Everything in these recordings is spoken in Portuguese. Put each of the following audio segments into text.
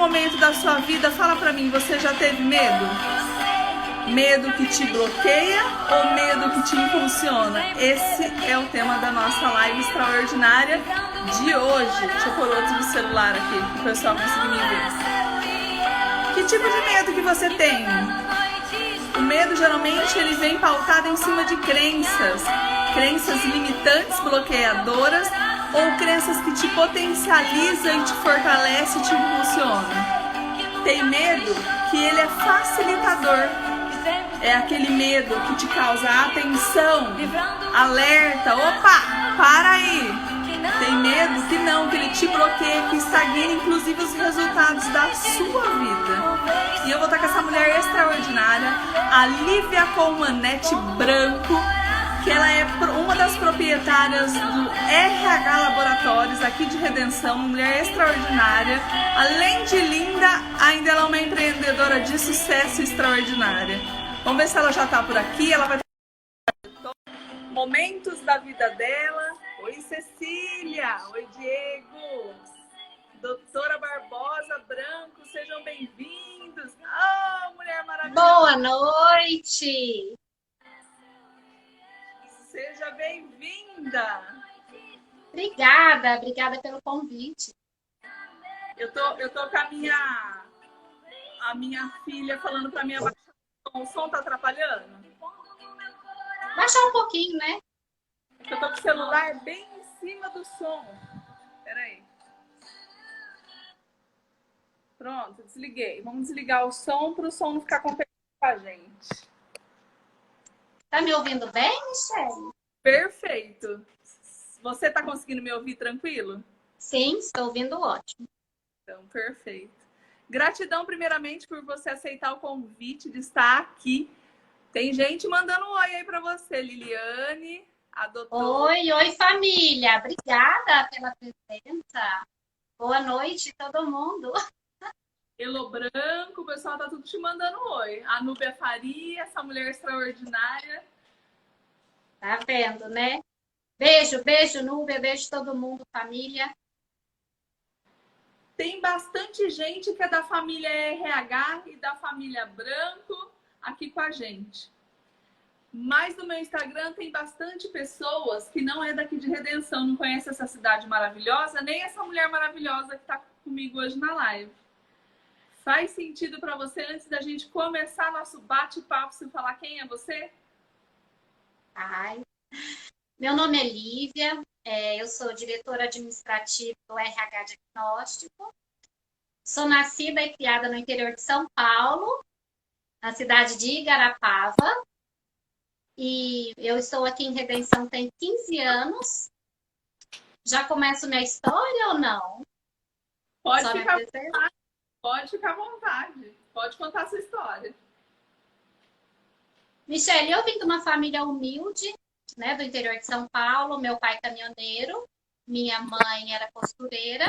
momento da sua vida, fala pra mim, você já teve medo? Medo que te bloqueia ou medo que te impulsiona? Esse é o tema da nossa live extraordinária de hoje. Deixa eu pôr outro celular aqui, para o pessoal conseguir me ver. Que tipo de medo que você tem? O medo, geralmente, ele vem pautado em cima de crenças. Crenças limitantes, bloqueadoras, ou crenças que te potencializam e te fortalecem e te impulsionam. Tem medo que ele é facilitador. É aquele medo que te causa atenção, alerta, opa, para aí. Tem medo que não, que ele te bloqueia, que estagna inclusive os resultados da sua vida. E eu vou estar com essa mulher extraordinária, a Lívia Colmanete Branco, que ela é uma das proprietárias do RH Laboratórios aqui de Redenção, uma mulher extraordinária. Além de linda, ainda ela é uma empreendedora de sucesso extraordinária. Vamos ver se ela já está por aqui. Ela vai ter momentos da vida dela. Oi, Cecília. Oi, Diego. Doutora Barbosa Branco, sejam bem-vindos. Ah, mulher maravilhosa. Boa noite. Seja bem-vinda. Obrigada pelo convite. Eu tô com a minha filha falando para mim abaixar o som, tá atrapalhando? Baixar um pouquinho, né? Eu tô com o celular bem em cima do som. Peraí. Pronto, desliguei. Vamos desligar o som para o som não ficar competindo com a gente. Tá me ouvindo bem, Michele? Perfeito. Você tá conseguindo me ouvir tranquilo? Sim, estou ouvindo ótimo. Então, perfeito. Gratidão, primeiramente, por você aceitar o convite de estar aqui. Tem gente mandando um oi aí para você, Liliane, a doutora. Oi, família. Obrigada pela presença. Boa noite, todo mundo. Elo Branco, o pessoal tá tudo te mandando oi. A Núbia Faria, essa mulher extraordinária. Tá vendo, né? Beijo, Núbia. Beijo todo mundo, família. Tem bastante gente que é da família RH e da família Branco aqui com a gente. Mas no meu Instagram tem bastante pessoas que não é daqui de Redenção, não conhece essa cidade maravilhosa, nem essa mulher maravilhosa que está comigo hoje na live. Faz sentido para você, antes da gente começar nosso bate-papo, você falar quem é você? Ai. Meu nome é Lívia, eu sou diretora administrativa do RH Diagnóstico. Sou nascida e criada no interior de São Paulo, na cidade de Igarapava. E eu estou aqui em Redenção tem 15 anos. Já começo minha história ou não? Pode ficar à vontade. Pode ficar à vontade. Pode contar a sua história. Michele, eu vim de uma família humilde, né, do interior de São Paulo. Meu pai caminhoneiro, minha mãe era costureira.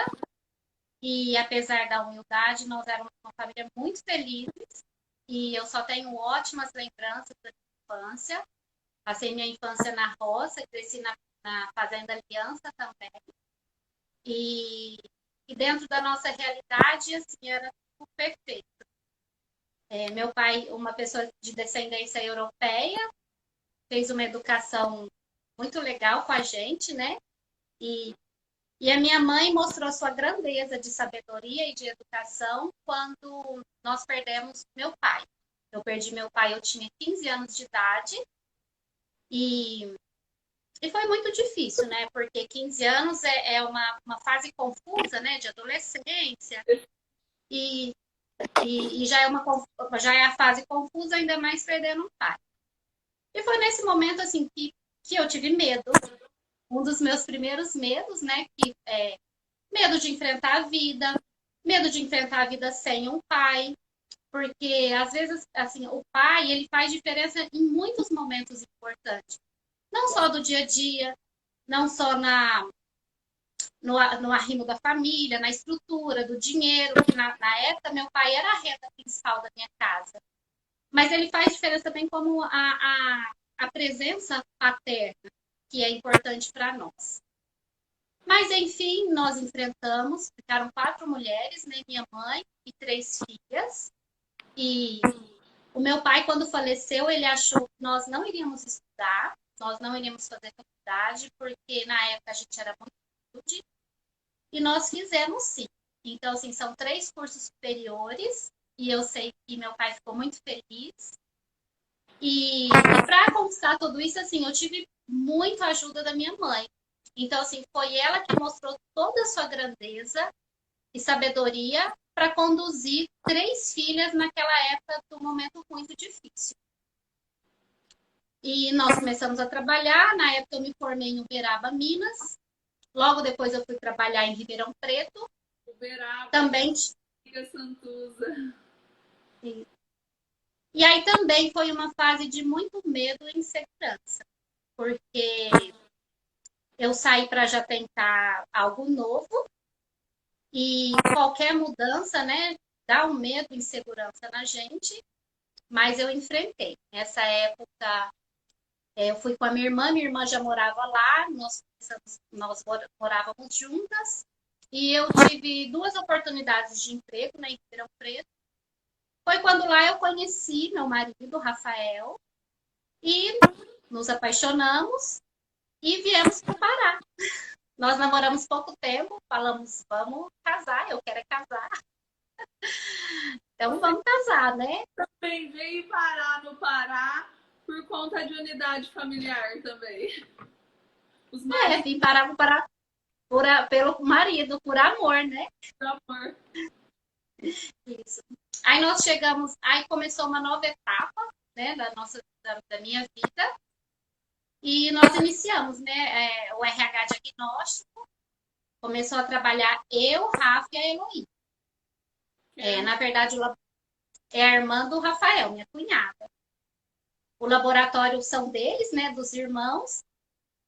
E apesar da humildade, nós éramos uma família muito feliz. E eu só tenho ótimas lembranças da minha infância. Passei minha infância na roça, cresci na Fazenda Aliança também. E dentro da nossa realidade, assim, era tudo perfeito. Meu pai, uma pessoa de descendência europeia, fez uma educação muito legal com a gente, né? E a minha mãe mostrou sua grandeza de sabedoria e de educação quando nós perdemos meu pai. Eu perdi meu pai, eu tinha 15 anos de idade. E foi muito difícil, né? Porque 15 anos é uma fase confusa, né? De adolescência. E já é a fase confusa, ainda mais perdendo um pai. E foi nesse momento, assim, que eu tive medo. Um dos meus primeiros medos, né? Que é medo de enfrentar a vida. Medo de enfrentar a vida sem um pai. Porque, às vezes, assim, o pai, ele faz diferença em muitos momentos importantes. Não só do dia a dia, não só no arrimo da família, na estrutura, do dinheiro, que na época meu pai era a renda principal da minha casa. Mas ele faz diferença também como a presença paterna, que é importante para nós. Mas, enfim, nós enfrentamos, ficaram 4 mulheres, né? Minha mãe e 3 filhas. E o meu pai, quando faleceu, ele achou que nós não iríamos estudar, nós não iríamos fazer faculdade, porque na época a gente era muito humilde, e nós fizemos sim. Então, assim, são 3 cursos superiores, e eu sei que meu pai ficou muito feliz. E para conquistar tudo isso, assim, eu tive muita ajuda da minha mãe. Então, assim, foi ela que mostrou toda a sua grandeza e sabedoria para conduzir 3 filhas naquela época do momento muito difícil. E nós começamos a trabalhar. Na época eu me formei em Uberaba, Minas. Logo depois eu fui trabalhar em Ribeirão Preto. Uberaba, Também. Santuza. E aí também foi uma fase de muito medo e insegurança, porque eu saí para já tentar algo novo e qualquer mudança, né, dá um medo e insegurança na gente, mas eu enfrentei. Nessa época, eu fui com a minha irmã já morava lá, nós morávamos juntas, e eu tive 2 oportunidades de emprego, né, em Ribeirão Preto. Foi quando lá eu conheci meu marido, Rafael, e nos apaixonamos e viemos para o Pará. Nós namoramos pouco tempo, falamos, vamos casar, eu quero é casar. Então vamos casar, né? Também veio parar no Pará por conta de unidade familiar também. Os Vim parar no Pará pelo marido, por amor, né? Por amor. Isso. Aí nós chegamos, aí começou uma nova etapa, né, da minha vida. E nós iniciamos, né, o RH diagnóstico. Começou a trabalhar eu, Rafa e a Eloí. Na verdade, é a irmã do Rafael, minha cunhada. O laboratório são deles, né, dos irmãos.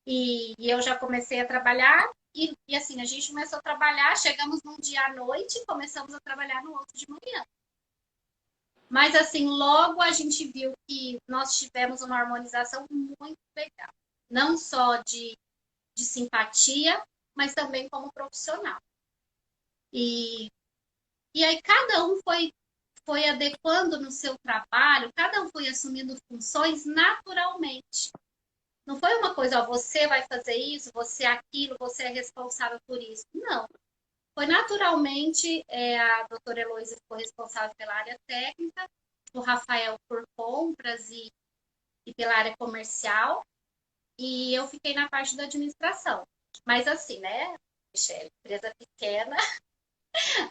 E eu já comecei a trabalhar. E assim, a gente começou a trabalhar, chegamos num dia à noite e começamos a trabalhar no outro de manhã. Mas assim, logo a gente viu que nós tivemos uma harmonização muito legal. Não só de simpatia, mas também como profissional. E aí cada um foi adequando no seu trabalho, cada um foi assumindo funções naturalmente. Não foi uma coisa, ó, você vai fazer isso, você aquilo, você é responsável por isso. Não. Foi naturalmente, a doutora Heloísa ficou responsável pela área técnica, o Rafael por compras e pela área comercial, e eu fiquei na parte da administração. Mas assim, né, Michele, empresa pequena,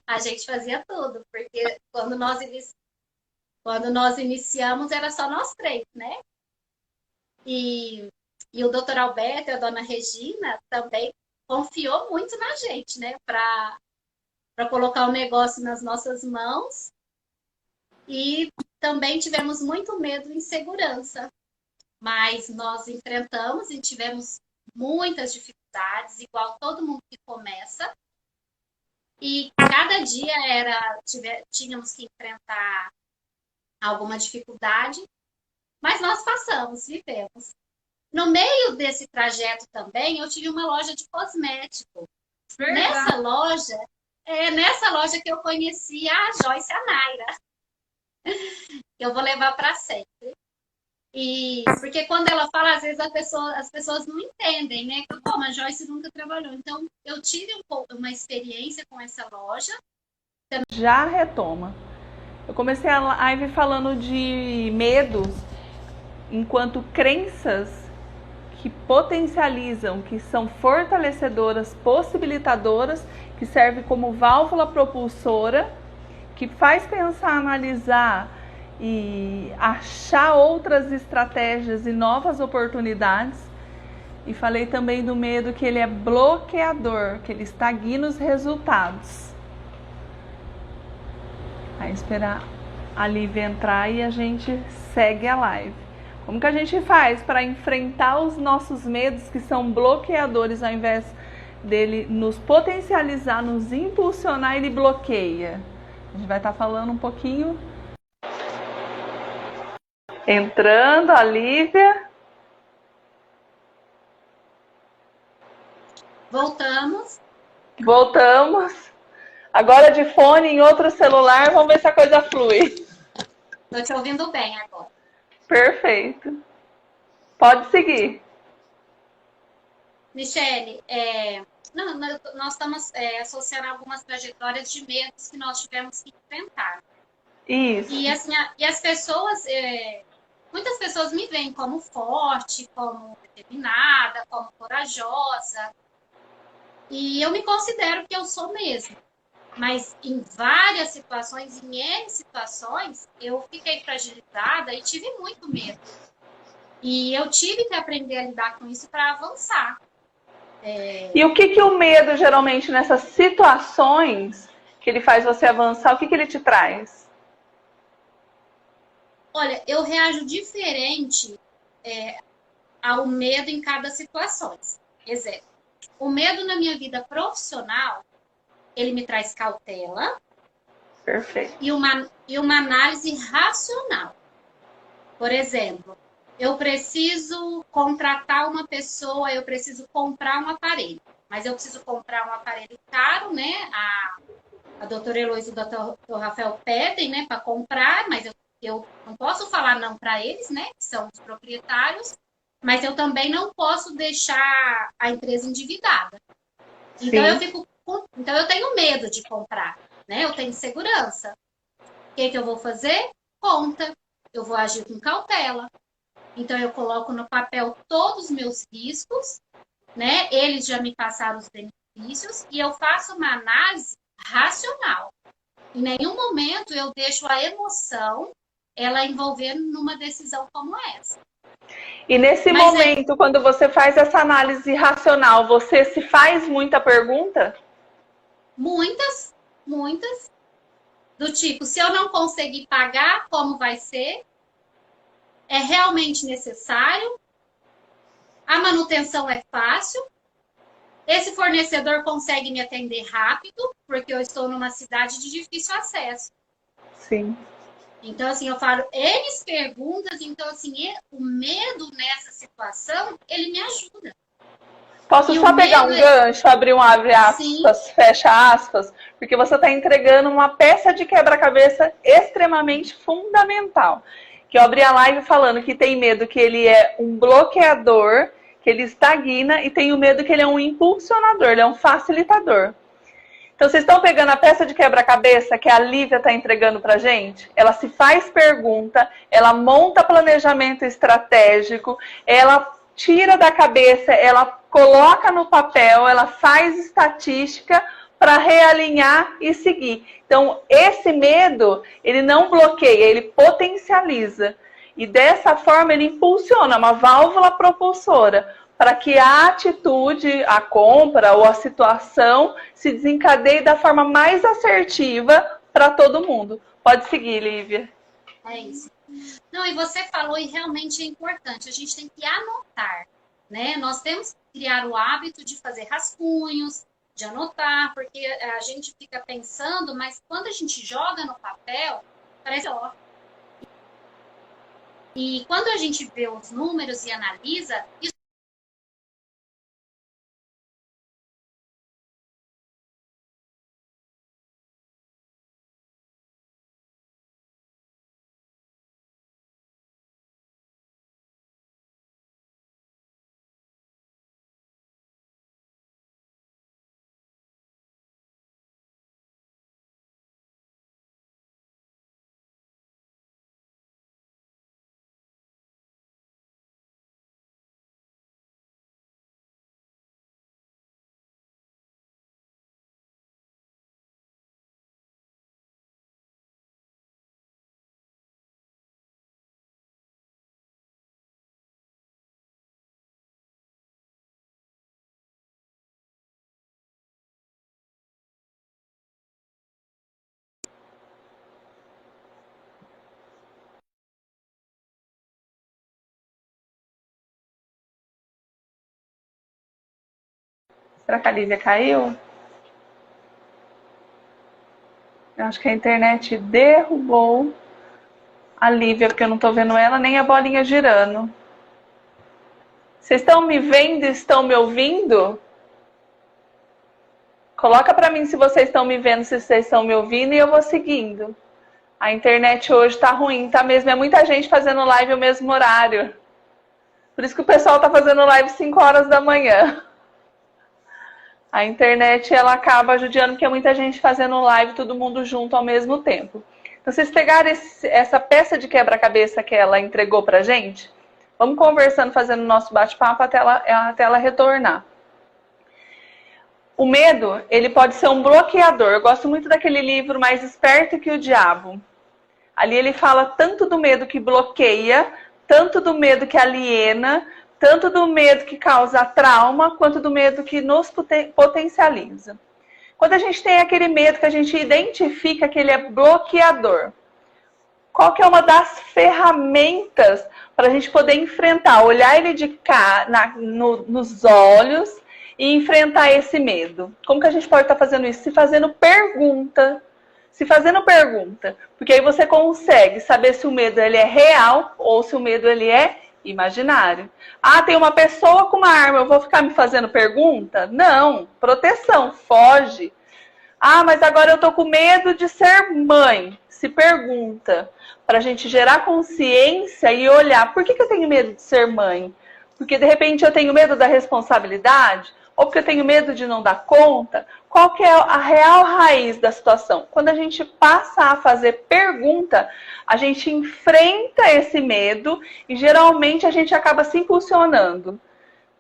a gente fazia tudo, porque quando nós iniciamos era só nós 3, né? E o doutor Alberto e a dona Regina também confiou muito na gente, né? Para colocar o negócio nas nossas mãos. E também tivemos muito medo e insegurança. Mas nós enfrentamos e tivemos muitas dificuldades, igual todo mundo que começa. E cada dia tínhamos que enfrentar alguma dificuldade, mas nós passamos, vivemos. No meio desse trajeto também, eu tive uma loja de cosmético. Nessa loja que eu conheci a Joyce e a Naira. Eu vou levar para sempre. E porque quando ela fala, às vezes as pessoas não entendem, né? Como a Joyce nunca trabalhou. Então, eu tive uma experiência com essa loja. Já retoma. Eu comecei a live falando de medos enquanto crenças que potencializam, que são fortalecedoras, possibilitadoras, que servem como válvula propulsora, que faz pensar, analisar e achar outras estratégias e novas oportunidades. E falei também do medo, que ele é bloqueador, que ele estagna os resultados. Aí esperar a Lívia entrar e a gente segue a live. Como que a gente faz para enfrentar os nossos medos, que são bloqueadores, ao invés dele nos potencializar, nos impulsionar, ele bloqueia? A gente vai estar falando um pouquinho. Entrando a Lívia. Voltamos. Voltamos. Agora de fone em outro celular, vamos ver se a coisa flui. Tô te ouvindo bem agora. Perfeito. Pode seguir. Michele, nós estamos associando algumas trajetórias de medos que nós tivemos que enfrentar. Isso. E, assim, e as pessoas, muitas pessoas me veem como forte, como determinada, como corajosa. E eu me considero que eu sou mesmo. Mas em várias situações, em N situações, eu fiquei fragilizada e tive muito medo. E eu tive que aprender a lidar com isso para avançar. E o que o medo, geralmente, nessas situações que ele faz você avançar, o que ele te traz? Olha, eu reajo diferente ao medo em cada situação. Exemplo, o medo na minha vida profissional, ele me traz cautela. Perfeito. E uma análise racional. Por exemplo, eu preciso contratar uma pessoa, eu preciso comprar um aparelho. Mas eu preciso comprar um aparelho caro, né? A doutora Heloísa e o doutor Rafael pedem, né, para comprar, mas eu não posso falar não para eles, né? Que são os proprietários. Mas eu também não posso deixar a empresa endividada. Então eu tenho medo de comprar, né? Eu tenho segurança. O que eu vou fazer? Conta. Eu vou agir com cautela. Então eu coloco no papel todos os meus riscos, né? Eles já me passaram os benefícios e eu faço uma análise racional. Em nenhum momento eu deixo a emoção ela envolver numa decisão como essa. E nesse momento, quando você faz essa análise racional, você se faz muita pergunta? Muitas. Do tipo, se eu não conseguir pagar, como vai ser? É realmente necessário? A manutenção é fácil? Esse fornecedor consegue me atender rápido? Porque eu estou numa cidade de difícil acesso. Sim. Então, assim, eu falo N perguntas. Então, assim, o medo nessa situação, ele me ajuda. Posso só pegar um gancho, abrir um abre aspas, sim, fecha aspas? Porque você está entregando uma peça de quebra-cabeça extremamente fundamental. Que eu abri a live falando que tem medo que ele é um bloqueador, que ele estagna, e tem o medo que ele é um impulsionador, ele é um facilitador. Então, vocês estão pegando a peça de quebra-cabeça que a Lívia está entregando para a gente? Ela se faz pergunta, ela monta planejamento estratégico, ela tira da cabeça, ela coloca no papel, ela faz estatística para realinhar e seguir. Então, esse medo, ele não bloqueia, ele potencializa. E dessa forma, ele impulsiona, uma válvula propulsora, para que a atitude, a compra ou a situação se desencadeie da forma mais assertiva para todo mundo. Pode seguir, Lívia. É isso. Não, e você falou, e realmente é importante, a gente tem que anotar, né? Nós temos que criar o hábito de fazer rascunhos, de anotar, porque a gente fica pensando, mas quando a gente joga no papel, parece ó. E quando a gente vê os números e analisa, isso Será que a Lívia caiu? Eu acho que a internet derrubou a Lívia, porque eu não estou vendo ela nem a bolinha girando. Vocês estão me vendo e estão me ouvindo? Coloca para mim se vocês estão me vendo, se vocês estão me ouvindo e eu vou seguindo. A internet hoje tá ruim, tá mesmo? É muita gente fazendo live ao mesmo horário. Por isso que o pessoal tá fazendo live 5 horas da manhã. A internet, ela acaba judiando porque é muita gente fazendo live, todo mundo junto ao mesmo tempo. Então, vocês pegaram essa peça de quebra-cabeça que ela entregou pra gente, vamos conversando, fazendo o nosso bate-papo até ela retornar. O medo, ele pode ser um bloqueador. Eu gosto muito daquele livro Mais Esperto que o Diabo. Ali ele fala tanto do medo que bloqueia, tanto do medo que aliena, tanto do medo que causa trauma, quanto do medo que nos potencializa. Quando a gente tem aquele medo que a gente identifica que ele é bloqueador, qual que é uma das ferramentas para a gente poder enfrentar, olhar ele de cá, nos olhos e enfrentar esse medo? Como que a gente pode estar fazendo isso? Se fazendo pergunta. Porque aí você consegue saber se o medo ele é real ou se o medo ele é imaginário. Ah, tem uma pessoa com uma arma, eu vou ficar me fazendo pergunta? Não, proteção, foge. Ah, mas agora eu tô com medo de ser mãe. Se pergunta, para a gente gerar consciência e olhar, por que eu tenho medo de ser mãe? Porque de repente eu tenho medo da responsabilidade? Ou porque eu tenho medo de não dar conta? Qual que é a real raiz da situação? Quando a gente passa a fazer pergunta, a gente enfrenta esse medo e geralmente a gente acaba se impulsionando.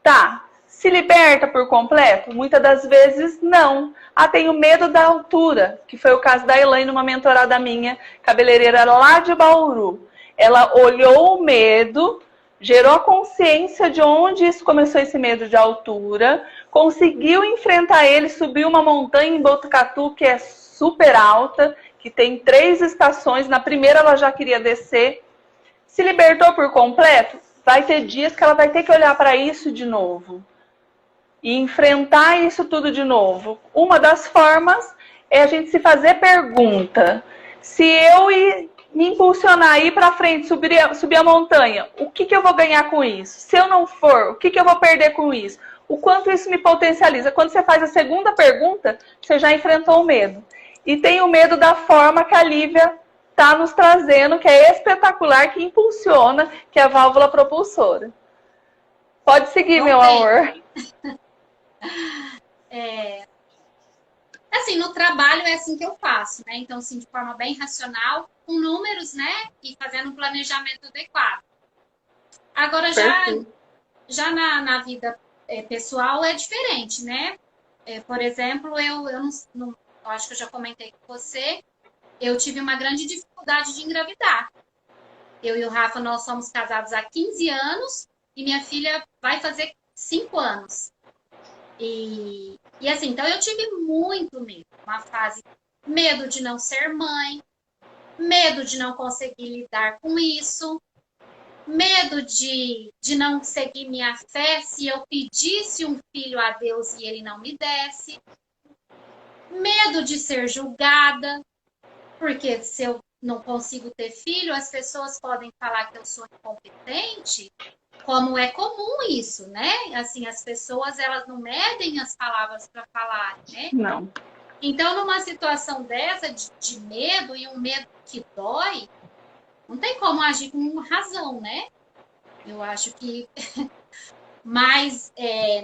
Tá, se liberta por completo? Muitas das vezes não. Ah, tenho medo da altura, que foi o caso da Elaine, uma mentorada minha, cabeleireira lá de Bauru. Ela olhou o medo, gerou a consciência de onde isso começou, esse medo de altura, conseguiu enfrentar ele, subiu uma montanha em Botucatu, que é super alta, que tem 3 estações, na primeira ela já queria descer, se libertou por completo, vai ter dias que ela vai ter que olhar para isso de novo e enfrentar isso tudo de novo. Uma das formas é a gente se fazer pergunta. Se eu me impulsionar a ir para frente, subir a montanha, o que eu vou ganhar com isso? Se eu não for, o que eu vou perder com isso? O quanto isso me potencializa? Quando você faz a segunda pergunta, você já enfrentou o medo. E tem o medo da forma que a Lívia está nos trazendo, que é espetacular, que impulsiona, que é a válvula propulsora. Pode seguir, meu amor. Assim, no trabalho é assim que eu faço, né? Então, assim, de forma bem racional, com números, né? E fazendo um planejamento adequado. Agora, já na vida pessoal é diferente, né? Por exemplo, eu acho que eu já comentei com você, eu tive uma grande dificuldade de engravidar. Eu e o Rafa, nós somos casados há 15 anos e minha filha vai fazer 5 anos. E assim, então eu tive muito medo. Uma fase, medo de não ser mãe, medo de não conseguir lidar com isso, medo de não seguir minha fé se eu pedisse um filho a Deus e ele não me desse, medo de ser julgada, porque se eu não consigo ter filho, as pessoas podem falar que eu sou incompetente, como é comum isso, né? Assim, as pessoas, elas não medem as palavras para falar, né? Não. Então, numa situação dessa, de medo, e um medo que dói, não tem como agir com razão, né? Eu acho que... Mas,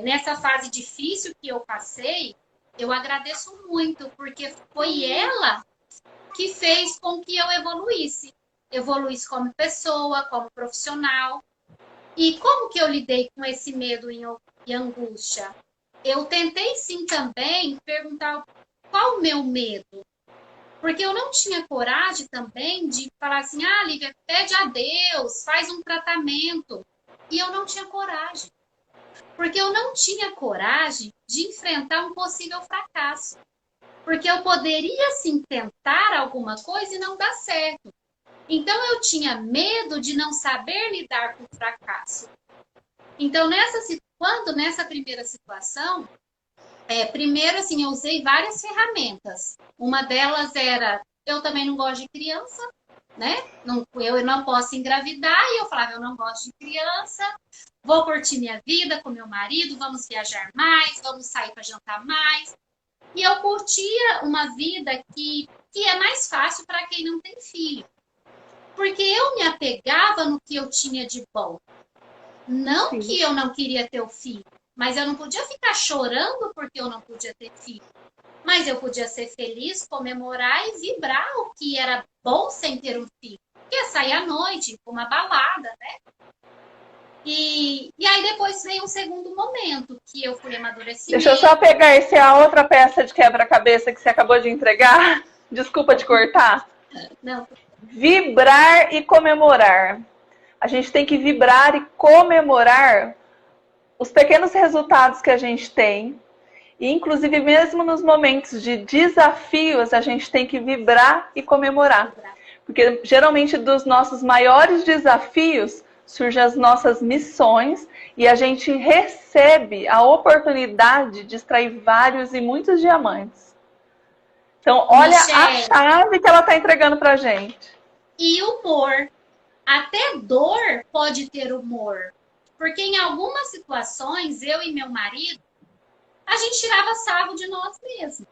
nessa fase difícil que eu passei, eu agradeço muito, porque foi ela que fez com que eu evoluísse. Evoluísse como pessoa, como profissional. E como que eu lidei com esse medo e angústia? Eu tentei sim também perguntar qual o meu medo. Porque eu não tinha coragem também de falar assim, ah, Lívia, pede a Deus, faz um tratamento. E eu não tinha coragem. Porque eu não tinha coragem de enfrentar um possível fracasso. Porque eu poderia sim tentar alguma coisa e não dar certo. Então eu tinha medo de não saber lidar com o fracasso. Então quando nessa primeira situação, primeiro assim, eu usei várias ferramentas. Uma delas era, eu também não gosto de criança, né? Eu não posso engravidar, e eu falava, eu não gosto de criança, vou curtir minha vida com meu marido, vamos viajar mais, vamos sair para jantar mais. E eu curtia uma vida que é mais fácil para quem não tem filho. Porque eu me apegava no que eu tinha de bom. Não Sim. que eu não queria ter o filho, mas eu não podia ficar chorando porque eu não podia ter filho. Mas eu podia ser feliz, comemorar e vibrar o que era bom sem ter um filho. Que é sair à noite, com uma balada, né? E aí depois veio um segundo momento, que eu fui Deixa eu amadurecimento. só pegar esse a outra peça de quebra-cabeça que você acabou de entregar. Desculpa te cortar. Não, Vibrar e comemorar. A gente tem que vibrar e comemorar os pequenos resultados que a gente tem. E, inclusive, mesmo nos momentos de desafios, a gente tem que vibrar e comemorar. Porque, geralmente, dos nossos maiores desafios, surgem as nossas missões e a gente recebe a oportunidade de extrair vários e muitos diamantes. Então, olha a Michele, chave que ela está entregando para a gente. e humor. Até dor pode ter humor. Porque em algumas situações, eu e meu marido, a gente tirava sarro de nós mesmos.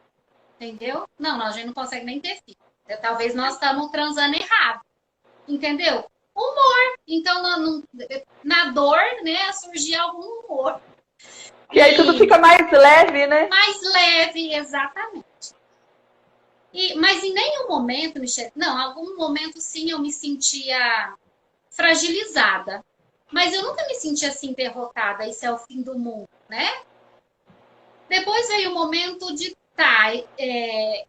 Entendeu? Não, a gente não consegue nem ter filho. Talvez nós estamos transando errado. Entendeu? Humor. Então, na dor, né, surgia algum humor. E aí tudo fica mais leve, né? Mais leve, exatamente. Mas em nenhum momento, Michelle, não, em algum momento sim eu me sentia fragilizada. Mas eu nunca me senti assim derrotada, isso é o fim do mundo, né? Depois veio o momento de,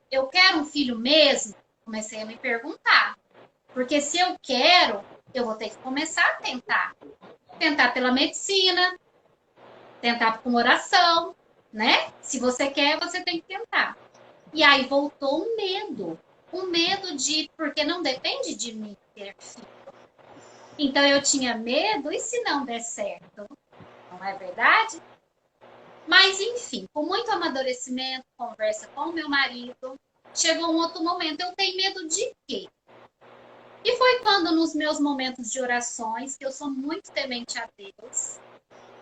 eu quero um filho mesmo? Comecei a me perguntar. Porque se eu quero, eu vou ter que começar a tentar. Tentar pela medicina, tentar com oração, né? Se você quer, você tem que tentar. E aí voltou o medo. O medo de, porque não depende de mim ter filho. Então eu tinha medo, e se não der certo? Não é verdade? Mas enfim, com muito amadurecimento, conversa com o meu marido, chegou um outro momento. Eu tenho medo de quê? E foi quando nos meus momentos de orações, que eu sou muito temente a Deus,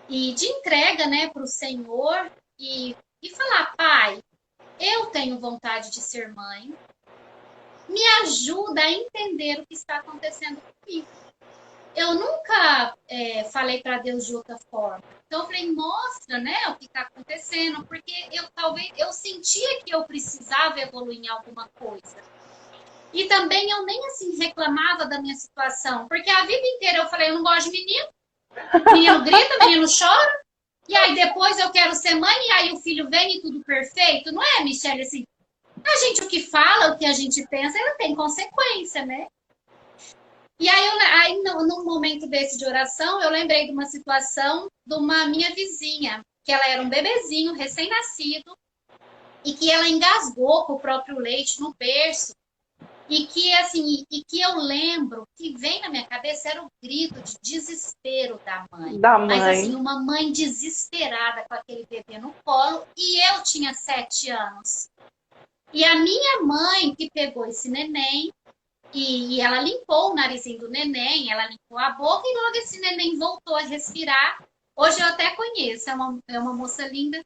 e de entrega, né, para o Senhor, e falar, Pai, eu tenho vontade de ser mãe, me ajuda a entender o que está acontecendo comigo. Eu nunca falei para Deus de outra forma. Então eu falei, mostra, né, o que está acontecendo, porque eu sentia que eu precisava evoluir em alguma coisa. E também eu nem assim reclamava da minha situação, porque a vida inteira eu falei, eu não gosto de menino. Menino grita, menino chora. E aí depois eu quero ser mãe e aí o filho vem e tudo perfeito. Não é, Michelle, assim? A gente o que fala, o que a gente pensa, ela tem consequência, né? E aí num momento desse de oração, eu lembrei de uma situação de uma minha vizinha, que ela era um bebezinho, recém-nascido, e que ela engasgou com o próprio leite no berço. E que eu lembro, que vem na minha cabeça, era o grito de desespero da mãe. Mas assim, uma mãe desesperada com aquele bebê no colo, e eu tinha 7 anos. E a minha mãe que pegou esse neném, e ela limpou o narizinho do neném, ela limpou a boca, e logo esse neném voltou a respirar. Hoje eu até conheço, é uma moça linda.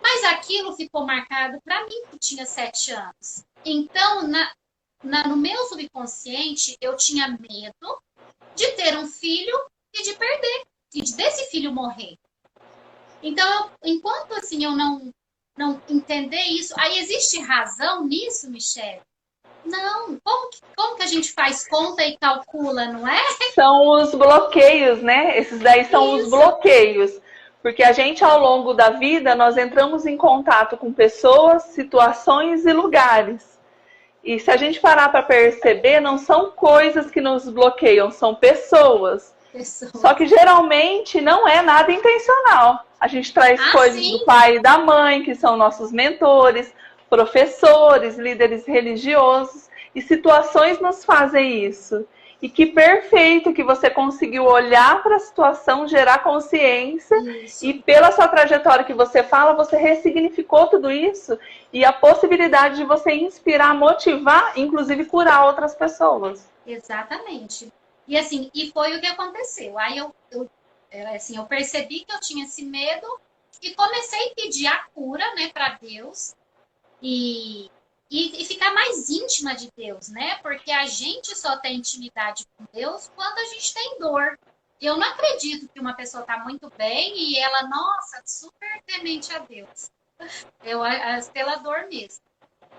Mas aquilo ficou marcado para mim, que tinha 7 anos. Então, no meu subconsciente, eu tinha medo de ter um filho e de perder, e desse filho morrer. Então, enquanto assim eu não entender isso, aí existe razão nisso, Michelle? Não. Como que a gente faz conta e calcula, não é? São os bloqueios, né? Esses daí são os bloqueios. Porque a gente, ao longo da vida, nós entramos em contato com pessoas, situações e lugares. E se a gente parar para perceber, não são coisas que nos bloqueiam, são pessoas. Só que geralmente não é nada intencional. A gente traz coisas do pai e da mãe, que são nossos mentores, professores, líderes religiosos, e situações nos fazem isso. E que perfeito que você conseguiu olhar para a situação, gerar consciência, e pela sua trajetória que você fala, você ressignificou tudo isso, e a possibilidade de você inspirar, motivar, inclusive curar outras pessoas. Exatamente. E assim, e foi o que aconteceu. Aí eu percebi que eu tinha esse medo e comecei a pedir a cura, né, para Deus. E ficar mais íntima de Deus, né? Porque a gente só tem intimidade com Deus quando a gente tem dor. Eu não acredito que uma pessoa está muito bem e ela, nossa, super temente a Deus. Pela dor mesmo.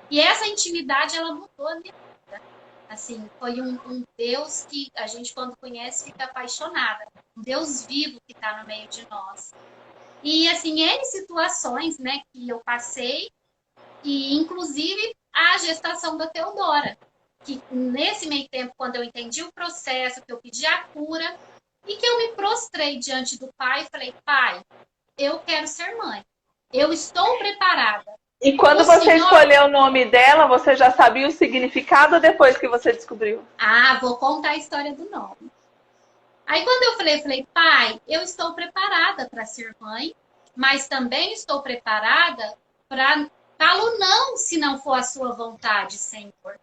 E essa intimidade, ela mudou a minha vida. Assim, foi um Deus que a gente, quando conhece, fica apaixonada. Um Deus vivo que está no meio de nós. E, assim, N situações, né, que eu passei, e inclusive a gestação da Teodora. Que nesse meio tempo, quando eu entendi o processo, que eu pedi a cura, e que eu me prostrei diante do pai e falei, pai, eu quero ser mãe. Eu estou preparada. E quando você escolheu o nome dela, você já sabia o significado ou depois que você descobriu? Ah, vou contar a história do nome. Aí quando eu falei, pai, eu estou preparada para ser mãe, mas também estou preparada para falo não se não for a sua vontade, Senhor.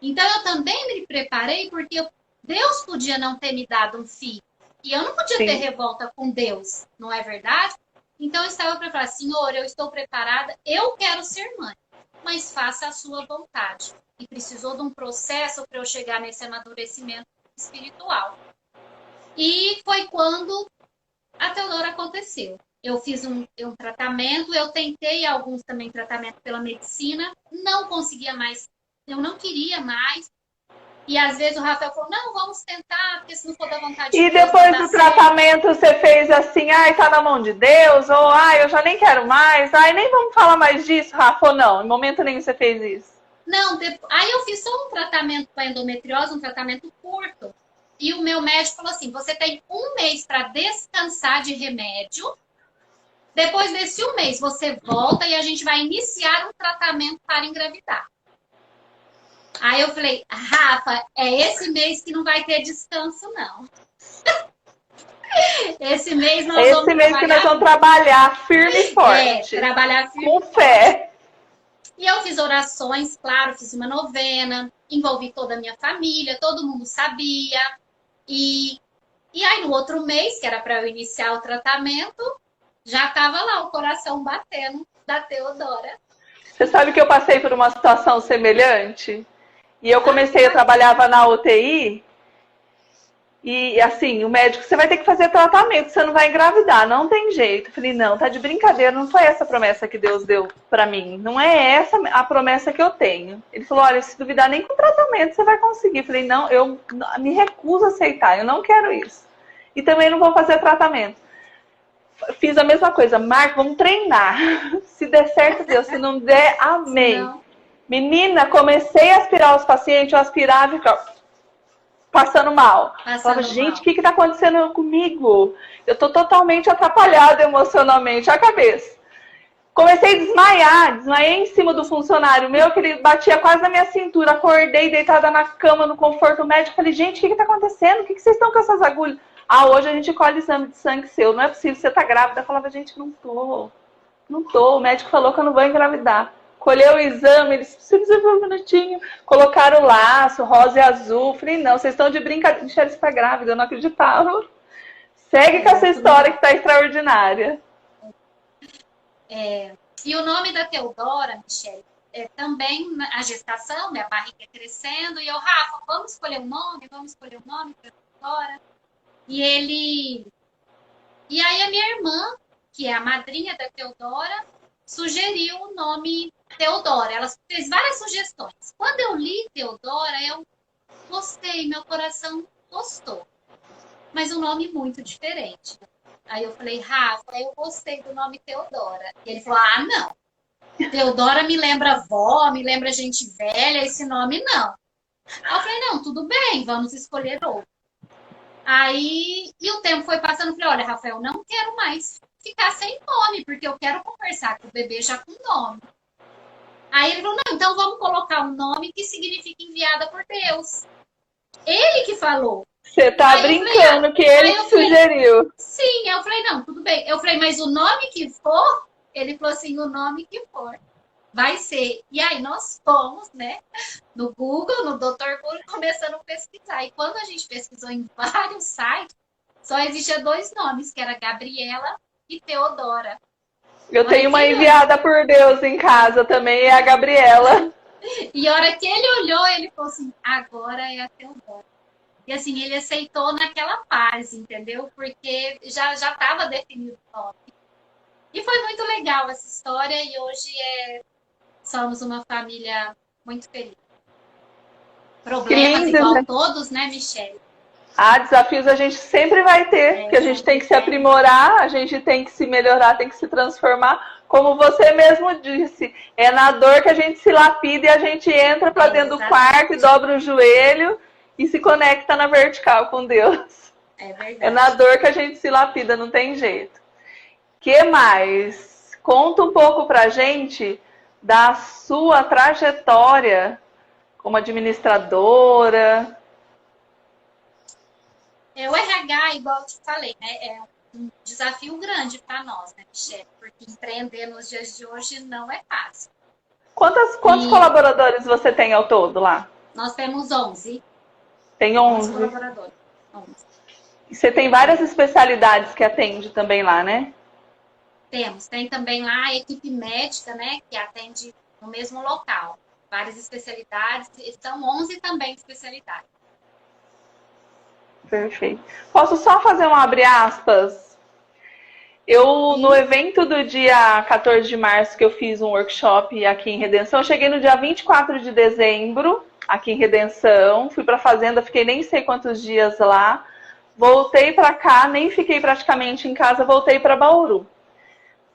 Então eu também me preparei porque Deus podia não ter me dado um filho. E eu não podia ter revolta com Deus, não é verdade? Então eu estava preparada, Senhor, eu estou preparada, eu quero ser mãe, mas faça a sua vontade. E precisou de um processo para eu chegar nesse amadurecimento espiritual. E foi quando a Teodora aconteceu. Eu fiz um tratamento, eu tentei alguns também tratamento pela medicina, não conseguia mais, eu não queria mais. E às vezes o Rafael falou, não, vamos tentar, porque se não for da vontade de Deus, e depois do tratamento você fez assim, ai, tá na mão de Deus, ou ai, eu já nem quero mais, ai, nem vamos falar mais disso, Rafa, ou não? Em momento nenhum você fez isso? Não, aí eu fiz só um tratamento para endometriose, um tratamento curto. E o meu médico falou assim, você tem 1 mês para descansar de remédio. Depois desse 1 mês, você volta e a gente vai iniciar um tratamento para engravidar. Aí eu falei, Rafa, é esse mês que não vai ter descanso, não. Esse mês nós vamos trabalhar. Esse mês que nós vamos trabalhar firme e forte. Trabalhar firme. Com fé. E eu fiz orações, claro, fiz uma novena, envolvi toda a minha família, todo mundo sabia. E aí no outro mês, que era para eu iniciar o tratamento, já estava lá o coração batendo da Teodora. Você sabe que eu passei por uma situação semelhante? E eu comecei, eu trabalhava na UTI, e assim, o médico, você vai ter que fazer tratamento, você não vai engravidar, não tem jeito. Eu falei, não, tá de brincadeira, não foi essa a promessa que Deus deu pra mim, não é essa a promessa que eu tenho. Ele falou, olha, se duvidar nem com tratamento você vai conseguir. Eu falei, não, eu me recuso a aceitar, eu não quero isso. E também não vou fazer tratamento. Fiz a mesma coisa, Marco, vamos treinar. Se der certo, Deus, se não der, amém. Não. Menina, comecei a aspirar os pacientes, eu aspirava e ficava passando mal. Falava, gente, o que está acontecendo comigo? Eu estou totalmente atrapalhada emocionalmente, a cabeça. Comecei a desmaiei em cima do funcionário meu, que ele batia quase na minha cintura. Acordei deitada na cama, no conforto médico. Falei, gente, o que está acontecendo? O que vocês estão com essas agulhas? Ah, hoje a gente colhe exame de sangue seu. Não é possível, você tá grávida. Eu falava, gente, não tô. Não tô. O médico falou que eu não vou engravidar. Colheu o exame, eles precisam um minutinho. Colocaram o laço, rosa e azul. Falei, não, vocês estão de brincadeira. Michelle está grávida, eu não acreditava. Segue com essa história que tá extraordinária. E o nome da Teodora, Michelle, também a gestação, minha barriga crescendo. E eu, Rafa, vamos escolher um nome para Teodora. E aí a minha irmã, que é a madrinha da Teodora, sugeriu o nome Teodora. Ela fez várias sugestões. Quando eu li Teodora, eu gostei, meu coração gostou. Mas um nome muito diferente. Aí eu falei, Rafa, eu gostei do nome Teodora. E ele falou, ah, não. Teodora me lembra avó, me lembra gente velha, esse nome não. Aí eu falei, não, tudo bem, vamos escolher outro. Aí, e o tempo foi passando, eu falei, olha, Rafael, não quero mais ficar sem nome, porque eu quero conversar com o bebê já com nome. Aí ele falou, não, então vamos colocar um nome que significa enviada por Deus. Ele que falou. Você tá brincando que ele sugeriu. Sim, eu falei, não, tudo bem. Eu falei, mas o nome que for? Ele falou assim, o nome que for. Vai ser. E aí nós fomos, né, no Google, no Dr. Google, começando a pesquisar. E quando a gente pesquisou em vários sites, só existia 2 nomes, que era Gabriela e Teodora. Eu tenho uma enviada por Deus em casa também, é a Gabriela. E a hora que ele olhou, ele falou assim, agora é a Teodora. E assim, ele aceitou naquela paz, entendeu? Porque já estava definido o nome. E foi muito legal essa história e hoje somos uma família muito feliz. Problemas lindo, igual né? todos, né, Michele? Desafios a gente sempre vai ter, que a gente tem que se aprimorar, a gente tem que se melhorar, tem que se transformar. Como você mesmo disse, é na dor que a gente se lapida e a gente entra para dentro do quarto e dobra o joelho e se conecta na vertical com Deus. É verdade. É na dor que a gente se lapida, não tem jeito. Que mais? Conta um pouco pra gente da sua trajetória como administradora. O RH, igual eu te falei, né, é um desafio grande para nós, né, Michele? Porque empreender nos dias de hoje não é fácil. Quantos colaboradores você tem ao todo lá? Nós temos 11. Tem 11. 11 colaboradores. 11. E você tem várias especialidades que atende também lá, né? Tem também lá a equipe médica, né, que atende no mesmo local. Várias especialidades, são 11 também especialidades. Perfeito. Posso só fazer um abre aspas? No evento do dia 14 de março, que eu fiz um workshop aqui em Redenção, eu cheguei no dia 24 de dezembro, aqui em Redenção, fui para a fazenda, fiquei nem sei quantos dias lá, voltei para cá, nem fiquei praticamente em casa, voltei para Bauru.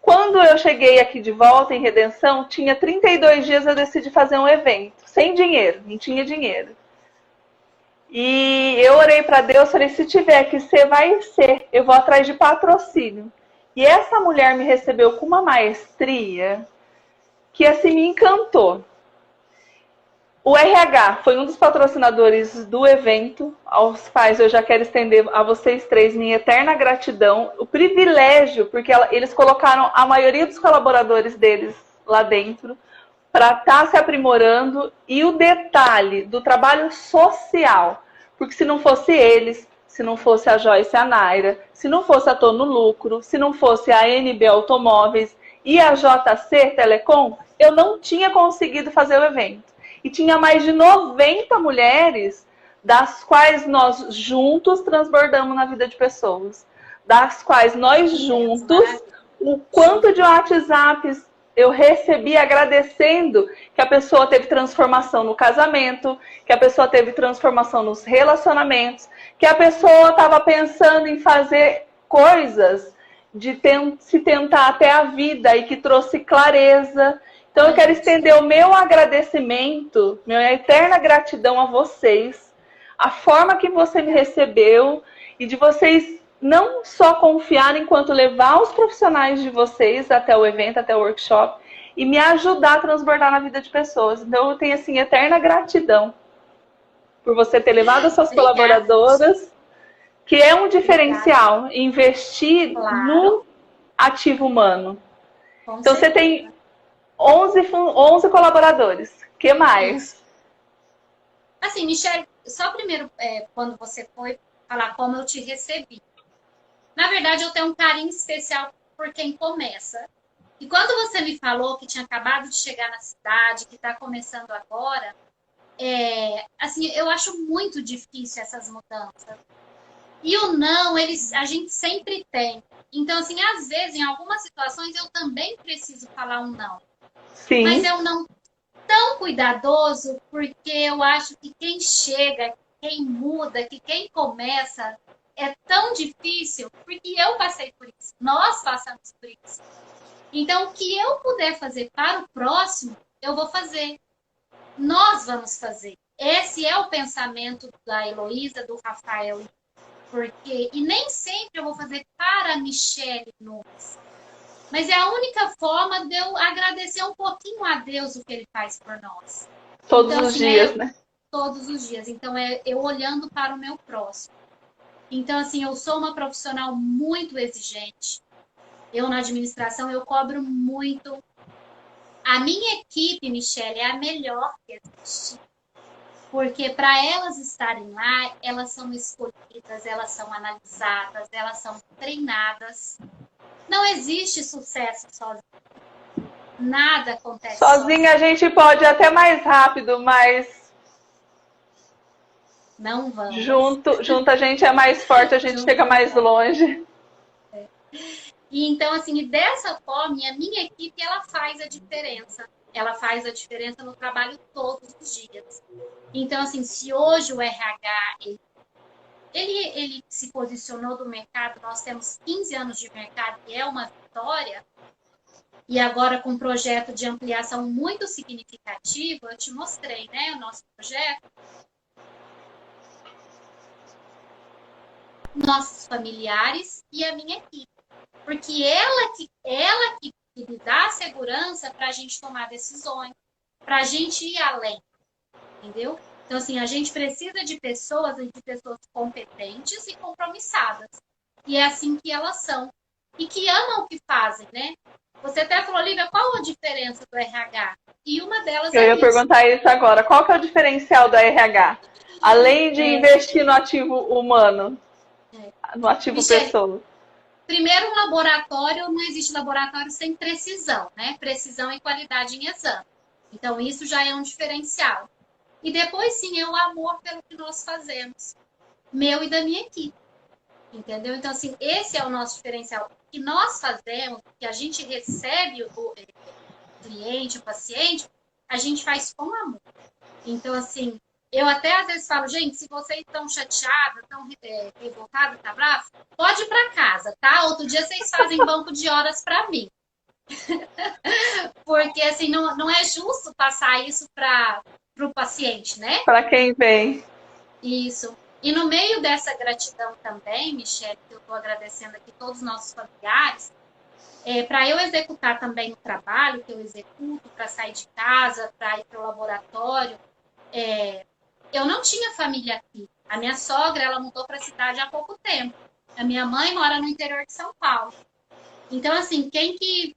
Quando eu cheguei aqui de volta em Redenção, tinha 32 dias eu decidi fazer um evento, sem dinheiro, não tinha dinheiro. E eu orei para Deus, falei, se tiver que ser, vai ser. Eu vou atrás de patrocínio. E essa mulher me recebeu com uma maestria que assim me encantou. O RH foi um dos patrocinadores do evento, aos quais eu já quero estender a vocês três minha eterna gratidão. O privilégio, porque eles colocaram a maioria dos colaboradores deles lá dentro para estar se aprimorando, e o detalhe do trabalho social, porque se não fosse eles, se não fosse a Joyce e a Naira, se não fosse a Tô no Lucro, se não fosse a NB Automóveis e a JC Telecom, eu não tinha conseguido fazer o evento. E tinha mais de 90 mulheres, das quais nós juntos transbordamos na vida de pessoas, das quais nós juntos, o quanto de WhatsApps eu recebi agradecendo que a pessoa teve transformação no casamento, que a pessoa teve transformação nos relacionamentos, que a pessoa estava pensando em fazer coisas, de se tentar até a vida e que trouxe clareza. Então eu quero estender o meu agradecimento, minha eterna gratidão a vocês, a forma que você me recebeu e de vocês não só confiar enquanto levar os profissionais de vocês até o evento, até o workshop, e me ajudar a transbordar na vida de pessoas. Então eu tenho, assim, eterna gratidão por você ter levado as suas colaboradoras, que é um diferencial, investir no ativo humano. Então você tem 11 colaboradores. O que mais? Assim, Michele, só primeiro, quando você foi falar como eu te recebi. Na verdade, eu tenho um carinho especial por quem começa. E quando você me falou que tinha acabado de chegar na cidade, que está começando agora, assim, eu acho muito difícil essas mudanças. E o não, a gente sempre tem. Então, assim, às vezes, em algumas situações, eu também preciso falar um não. Sim. Mas é um não tão cuidadoso, porque eu acho que quem chega, quem muda, que quem começa, é tão difícil, porque eu passei por isso, nós passamos por isso. Então, o que eu puder fazer para o próximo, eu vou fazer. Nós vamos fazer. Esse é o pensamento da Heloísa, do Rafael, e nem sempre eu vou fazer para a Michele Nunes. Mas é a única forma de eu agradecer um pouquinho a Deus o que Ele faz por nós. Todos os dias, né? Todos os dias. Então, eu olhando para o meu próximo. Então, assim, eu sou uma profissional muito exigente. Eu, na administração, eu cobro muito. A minha equipe, Michele, é a melhor que existe. Porque para elas estarem lá, elas são escolhidas, elas são analisadas, elas são treinadas. Não existe sucesso sozinho. Nada acontece Sozinha a gente pode até mais rápido, mas não vamos. junto a gente é mais forte, a gente chega mais longe. E então, assim, dessa forma, a minha equipe, ela faz a diferença. Ela faz a diferença no trabalho todos os dias. Então, assim, se hoje o RH, ele se posicionou do mercado, nós temos 15 anos de mercado, e é uma vitória, e agora com um projeto de ampliação muito significativo, eu te mostrei, né, o nosso projeto, nossos familiares e a minha equipe. Porque ela que me dá a segurança para a gente tomar decisões, para a gente ir além, entendeu? Então, assim, a gente precisa de pessoas competentes e compromissadas. E é assim que elas são. E que amam o que fazem, né? Você até falou, Lívia, qual a diferença do RH? E uma delas Eu é ia isso. perguntar isso agora. Qual que é o diferencial do RH? Além de investir no ativo humano, no ativo pessoa. Primeiro, um laboratório, não existe laboratório sem precisão, né? Precisão e qualidade em exame. Então, isso já é um diferencial. E depois, sim, é o amor pelo que nós fazemos. Meu e da minha equipe. Entendeu? Então, assim, esse é o nosso diferencial. O que nós fazemos, que a gente recebe o cliente, o paciente, a gente faz com amor. Então, assim, eu até às vezes falo, gente, se vocês estão chateados, estão revoltados, tá bravo, pode ir para casa, tá? Outro dia vocês fazem banco de horas para mim. Porque, assim, não é justo passar isso para o paciente, né? Para quem vem. Isso. E no meio dessa gratidão também, Michele, que eu estou agradecendo aqui todos os nossos familiares, para eu executar também o trabalho que eu executo, para sair de casa, para ir para o laboratório, eu não tinha família aqui. A minha sogra, ela mudou para a cidade há pouco tempo. A minha mãe mora no interior de São Paulo. Então, assim, quem que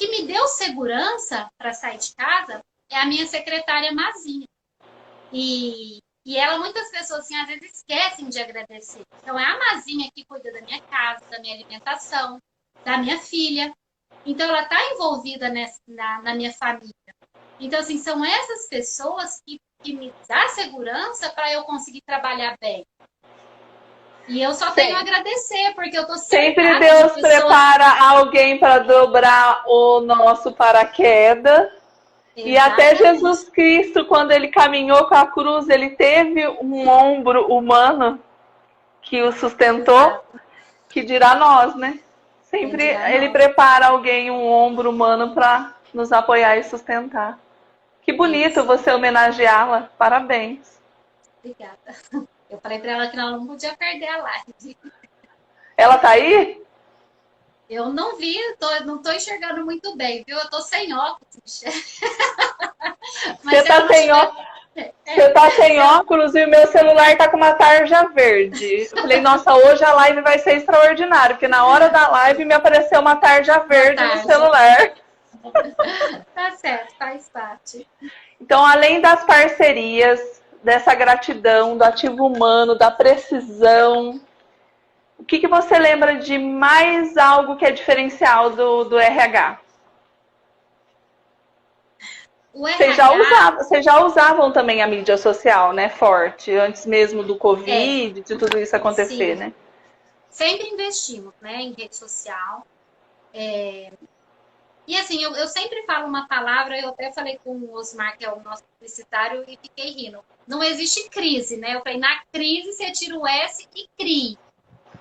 me deu segurança para sair de casa é a minha secretária Mazinha. E ela, muitas pessoas, assim, às vezes esquecem de agradecer. Então, é a Mazinha que cuida da minha casa, da minha alimentação, da minha filha. Então, ela está envolvida na minha família. Então, assim, são essas pessoas que me dão segurança para eu conseguir trabalhar bem. E eu só tenho a agradecer, porque eu estou sempre Deus prepara alguém para dobrar o nosso paraquedas. Exatamente. E até Jesus Cristo, quando ele caminhou com a cruz, ele teve um ombro humano que o sustentou. Exato. Que dirá nós, né? Sempre ele prepara alguém, um ombro humano para nos apoiar e sustentar. Que bonito você homenageá-la. Parabéns. Obrigada. Eu falei para ela que ela não podia perder a live. Ela tá aí? Eu não vi, não tô enxergando muito bem, viu? Eu tô sem óculos, Michele. Você tá sem óculos? Você tá sem óculos e o meu celular tá com uma tarja verde. Eu falei, nossa, hoje a live vai ser extraordinária, porque na hora da live me apareceu uma tarja verde no celular. Tá certo, faz parte. Então, além das parcerias, dessa gratidão, do ativo humano, da precisão, o que você lembra de mais algo que é diferencial do RH? Vocês já usavam também a mídia social, né? Forte, antes mesmo do Covid, de tudo isso acontecer, sim, né? Sempre investimos, né, em rede social. E assim, eu sempre falo uma palavra, eu até falei com o Osmar, que é o nosso publicitário, e fiquei rindo. Não existe crise, né? Eu falei, na crise você tira o S e crie.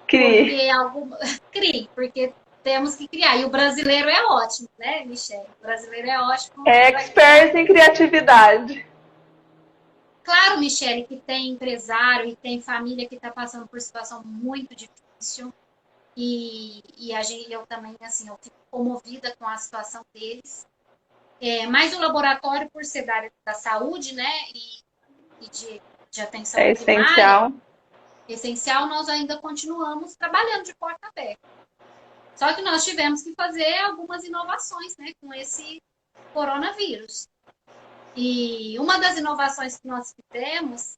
Crie, porque temos que criar. E o brasileiro é ótimo, né, Michele? O brasileiro é ótimo. É expert em criatividade. Claro, Michele, que tem empresário e tem família que está passando por situação muito difícil. E eu também, assim, eu fico comovida com a situação deles. Mas o laboratório, por ser da área da saúde, né, e de atenção primária, essencial, nós ainda continuamos trabalhando de porta aberta. Só que nós tivemos que fazer algumas inovações, né, com esse coronavírus. E uma das inovações que nós fizemos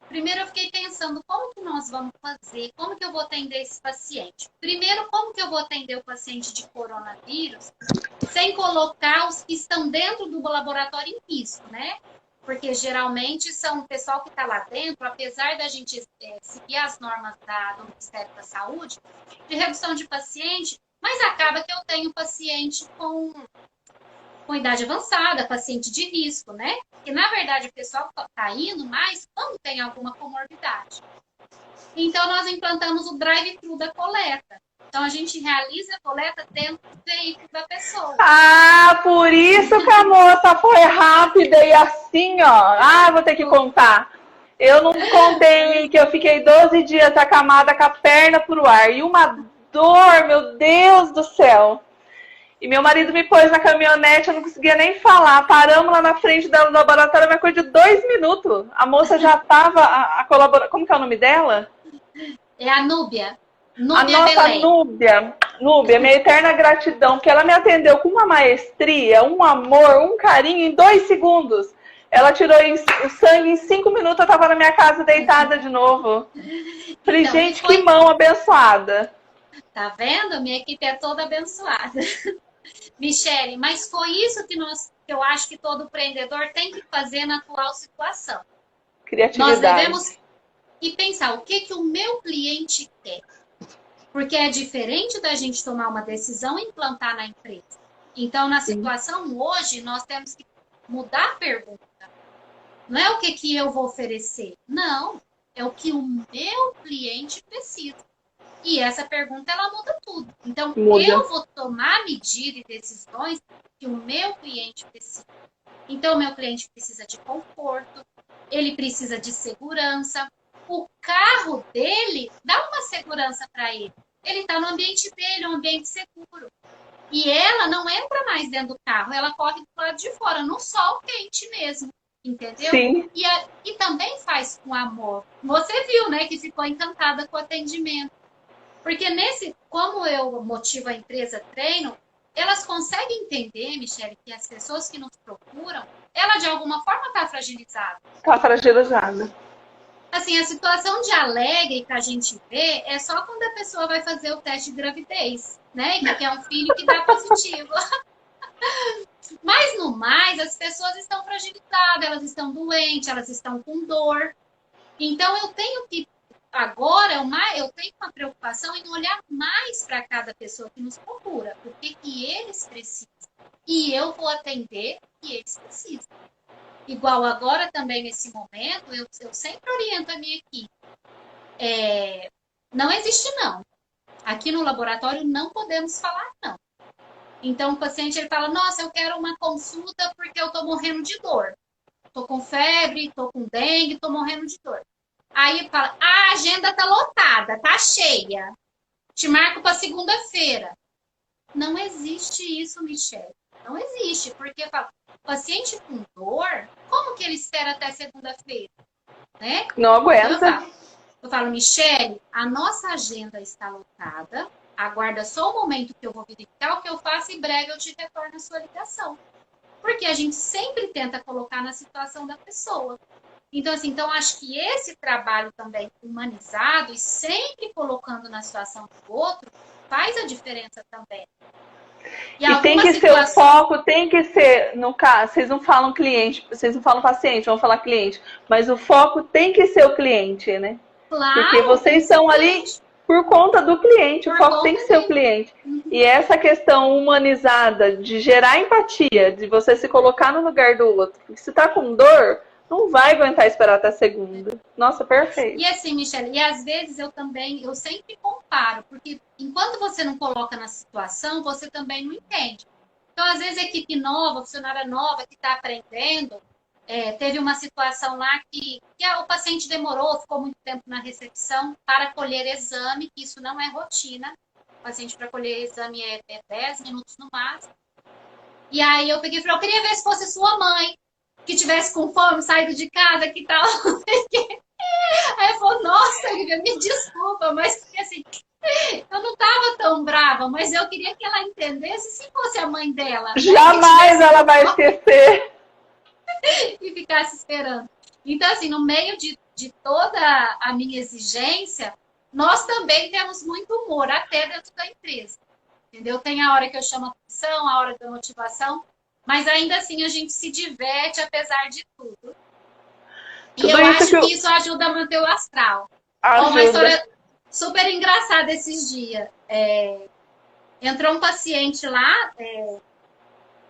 Primeiro eu fiquei pensando, como que nós vamos fazer? Como que eu vou atender esse paciente? Primeiro, como que eu vou atender o paciente de coronavírus sem colocar os que estão dentro do laboratório em risco, né? Porque geralmente são o pessoal que está lá dentro, apesar da gente seguir as normas do Ministério da Saúde, de redução de paciente, mas acaba que eu tenho paciente com idade avançada, paciente de risco, né? Porque, na verdade, o pessoal está indo mais quando tem alguma comorbidade. Então, nós implantamos o drive-thru da coleta. Então, a gente realiza a coleta dentro do veículo da pessoa. Ah, por isso que a moça foi rápida e assim, ó. Ah, vou ter que contar. Eu não contei que eu fiquei 12 dias acamada com a perna pro ar. E uma dor, meu Deus do céu. E meu marido me pôs na caminhonete, eu não conseguia nem falar. Paramos lá na frente do laboratório, uma coisa de 2 minutos. A moça já estava a colaborar. Como que é o nome dela? É a Núbia. Núbia, a nossa Belém. Núbia, minha eterna gratidão, que ela me atendeu com uma maestria, um amor, um carinho em 2 segundos. Ela tirou o sangue em 5 minutos, eu estava na minha casa deitada de novo. Falei, então, gente, que mão abençoada. Tá vendo? Minha equipe é toda abençoada. Michele, mas foi isso que eu acho que todo empreendedor tem que fazer na atual situação. Criatividade. Nós devemos pensar o que o meu cliente quer. Porque é diferente da gente tomar uma decisão e implantar na empresa. Então, na situação hoje, nós temos que mudar a pergunta. Não é o que eu vou oferecer. Não, é o que o meu cliente precisa. E essa pergunta, ela muda tudo. Então, eu vou tomar medida e decisões que o meu cliente precisa. Então, o meu cliente precisa de conforto, ele precisa de segurança. O carro dele dá uma segurança para ele. Ele está no ambiente dele, um ambiente seguro. E ela não entra mais dentro do carro, ela corre do lado de fora, no sol quente mesmo. Entendeu? Sim. E também faz com amor. Você viu, né, que ficou encantada com o atendimento. Porque como eu motivo a empresa treino, elas conseguem entender, Michele, que as pessoas que nos procuram, ela de alguma forma está fragilizada. Está fragilizada. Assim, a situação de alegre que a gente vê é só quando a pessoa vai fazer o teste de gravidez, né? Que é um filho que dá positivo. Mas no mais, as pessoas estão fragilizadas, elas estão doentes, elas estão com dor. Então eu tenho que agora, eu tenho uma preocupação em olhar mais para cada pessoa que nos procura. O que eles precisam. E eu vou atender o que eles precisam. Igual agora também, nesse momento, eu sempre oriento a minha equipe. Não existe não. Aqui no laboratório não podemos falar não. Então o paciente ele fala, nossa, eu quero uma consulta porque eu estou morrendo de dor. Estou com febre, estou com dengue, estou morrendo de dor. Aí fala, a agenda tá lotada, tá cheia. Te marco para segunda-feira. Não existe isso, Michele. Não existe, porque fala, paciente com dor, como que ele espera até segunda-feira? Né? Não aguenta. Eu falo, Michele, a nossa agenda está lotada. Aguarda só o momento que eu vou verificar o que eu faço e em breve eu te retorno a sua ligação. Porque a gente sempre tenta colocar na situação da pessoa. Então, assim, acho que esse trabalho também humanizado e sempre colocando na situação do outro faz a diferença também. E tem que ser o foco, tem que ser, no caso, vocês não falam cliente, vocês não falam paciente, vão falar cliente, mas o foco tem que ser o cliente, né? Claro. Porque vocês estão ali por conta do cliente, o foco tem que ser o cliente. E essa questão humanizada de gerar empatia, de você se colocar no lugar do outro, porque se tá com dor, não vai aguentar esperar até segunda. Nossa, perfeito. E assim, Michele, e às vezes eu sempre comparo, porque enquanto você não coloca na situação, você também não entende. Então, às vezes, a equipe nova, funcionária nova que está aprendendo, teve uma situação lá que o paciente demorou, ficou muito tempo na recepção para colher exame, que isso não é rotina. O paciente para colher exame é 10 minutos no máximo. E aí eu peguei e falei, eu queria ver se fosse sua mãe, que tivesse com fome, saído de casa, que tal. Aí eu falei, nossa, Lívia, me desculpa, mas porque assim, eu não estava tão brava, mas eu queria que ela entendesse se fosse a mãe dela. Jamais ela vai esquecer. E ficasse esperando. Então, assim, no meio de de toda a minha exigência, nós também temos muito humor, até dentro da empresa. Entendeu? Tem a hora que eu chamo a atenção, a hora da motivação, mas ainda assim a gente se diverte apesar de tudo. E Tudo eu isso acho que isso ajuda a manter o astral. Ó, uma ajuda. história super engraçada esses dias. Entrou um paciente lá,